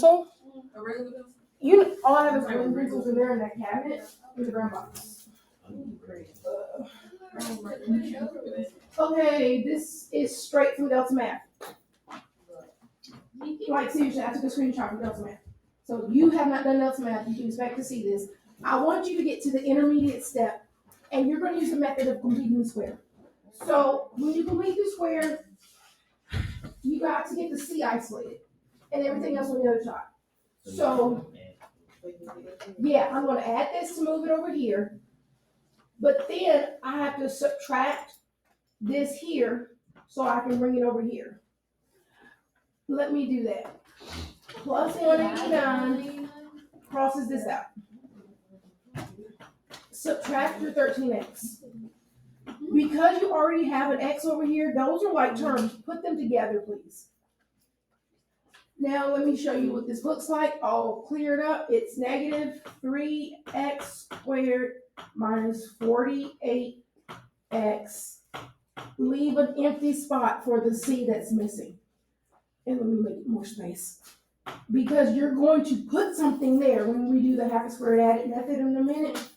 pencil. A regular pencil? All I have is my pencils are there in that cabinet in the brown box. Okay, this is straight from Delta Math. Like seriously, I took a screenshot from Delta Math. So you have not done Delta Math, you can expect to see this. I want you to get to the intermediate step, and you're going to use the method of completing the square. So when you complete the square, you got to get the C isolated, and everything else on the other side. So yeah, I'm going to add this to move it over here, but then I have to subtract this here so I can bring it over here. Let me do that. Plus 189 crosses this out. Subtract your 13x. Because you already have an x over here, those are like terms. Put them together, please. Now let me show you what this looks like. I'll clear it up. It's negative 3x squared minus 48x. Leave an empty spot for the c that's missing. And let me make more space. Because you're going to put something there when we do the half squared added method in a minute.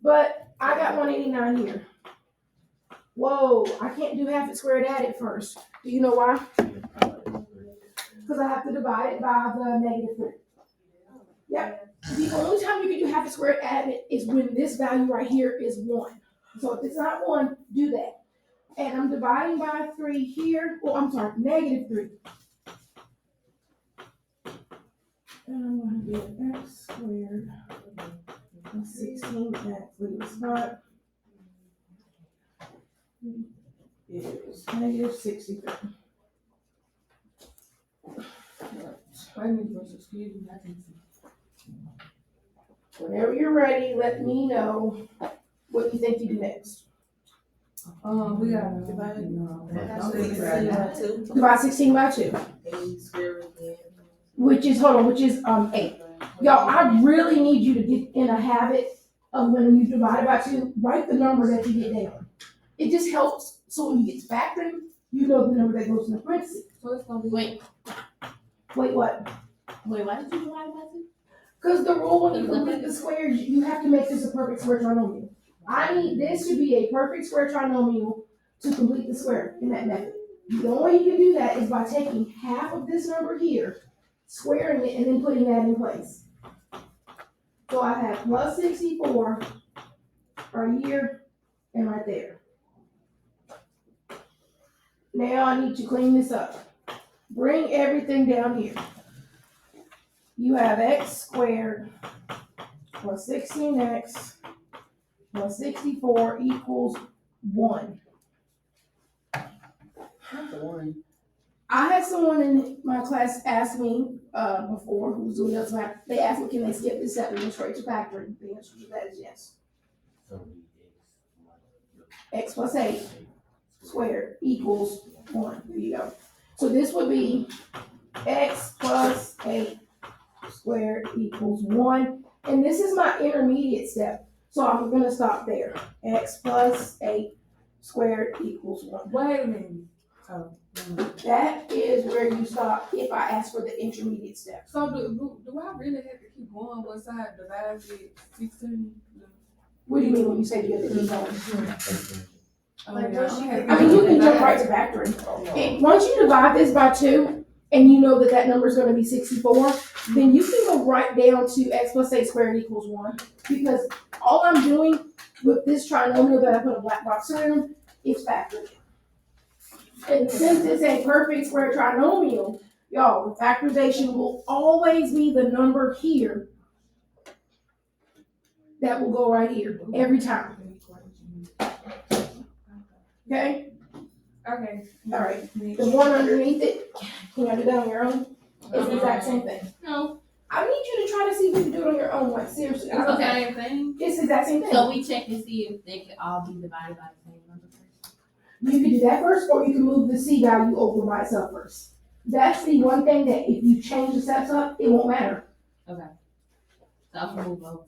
But I got 189 here. Whoa, I can't do half squared added first. Do you know why? Because I have to divide it by the negative 3. Yep. The only time you can do half squared added is when this value right here is 1. So if it's not 1, do that. And I'm dividing by 3 here. Oh, I'm sorry, negative 3. And I'm going to get x squared plus 16x, leave a spot, is negative 63. Whenever you're ready, let me know what you think you do next. We gotta divide it. Divide 16 by 2. Which is 8. Y'all, I really need you to get in a habit of when you divide by 2, write the number that you get down. It just helps, so when you get to factoring, you know the number that goes in the parentheses. So it's gonna be. Wait, what? Wait, why did you divide by 2? Because the rule when you complete the squares, you have to make this a perfect square trinomial. I need this to be a perfect square trinomial to complete the square in that method. The only way you can do that is by taking half of this number here, squaring it, and then putting that in place. So I have plus 64 right here and right there. Now I need to clean this up. Bring everything down here. You have x squared plus 16x plus 64 equals 1. Not the 1. I had someone in my class ask me before who was doing this math. They asked me, can they skip this step and go straight to factoring? The answer to that is yes. X plus 8 squared equals 1. There you go. So this would be x plus 8 squared equals 1. And this is my intermediate step. So I'm going to stop there. X plus 8 squared equals 1. Wait a minute. That is where you stop if I ask for the intermediate step. So do I really have to keep going? What side divides it 16? What do you mean when you say you have to keep going? Oh, yeah. I mean, you can jump right to factoring. And once you divide this by 2, and you know that that number is going to be 64, then you can go right down to x plus 8 squared equals 1. Because all I'm doing with this trinomial that I put a black box around is factoring. And since it's a perfect square trinomial, y'all, the factorization will always be the number here that will go right here every time. Okay? Okay. All right. The one underneath it, can you do that on your own? It's the exact same thing. No. I need you to try to see if you can do it on your own. Like, seriously. It's the same thing. It's the exact same thing. So we check to see if they could all be divided by the same number first. You can do that first, or you can move the C value over by itself first. That's the one thing that if you change the steps up, it won't matter. Okay. So I'm gonna move over.